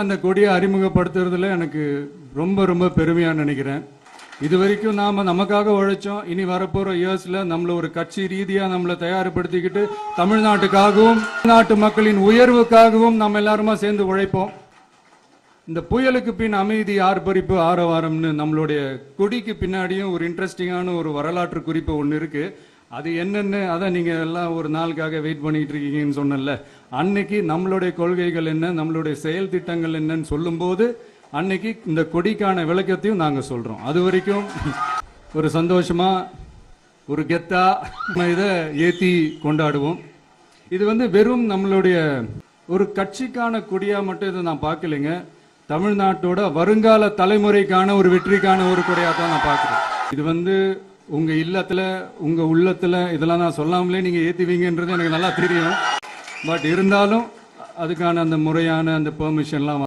அந்த கொடியை அறிமுகப்படுத்துறதுல எனக்கு ரொம்ப ரொம்ப பெருமையா நினைக்கிறேன். இது வரைக்கும் நாம நமக்காக உழைச்சோம். இனி வரப்போற இயர்ஸ்ல நம்மள ஒரு கட்சி ரீதியா நம்மளை தயார்படுத்திக்கிட்டு தமிழ்நாட்டுக்காகவும் நாட்டு மக்களின் உயர்வுக்காகவும் நம்ம எல்லாருமா சேர்ந்து உழைப்போம். இந்த புயலுக்கு பின் அமைதி ஆர்ப்பரிப்பு ஆரவாரம்னு நம்மளுடைய கொடிக்கு பின்னாடியும் ஒரு இன்ட்ரெஸ்டிங்கான ஒரு வரலாற்று குறிப்பு ஒன்று இருக்கு. அது என்னன்னு அதான் நீங்க எல்லாம் ஒரு நாளுக்காக வெயிட் பண்ணிட்டு இருக்கீங்கன்னு சொன்னல. அன்னைக்கு நம்மளுடைய கொள்கைகள் என்ன, நம்மளுடைய செயல் திட்டங்கள் என்னன்னு சொல்லும்போது அன்னைக்கு இந்த கொடிக்கான விளக்கத்தையும் நாங்க சொல்றோம். அது வரைக்கும் ஒரு சந்தோஷமா ஒரு கெத்தா இதை ஏத்தி கொண்டாடுவோம். இது வெறும் நம்மளுடைய ஒரு கட்சிக்கான கொடியா மட்டும் இதை நான் பார்க்கலைங்க. தமிழ்நாட்டோட வருங்கால தலைமுறைக்கான ஒரு வெற்றிக்கான ஒரு கொடையா தான் நான் பார்க்கிறேன். இது உங்க இல்லத்துல உங்க உள்ளத்துல இதெல்லாம் நான் சொல்லாமலே நீங்க ஏத்துவீங்கன்றது எனக்கு நல்லா தெரியும். பட் இருந்தாலும் அதுக்கான அந்த முறையான அந்த பெர்மிஷன்லாம்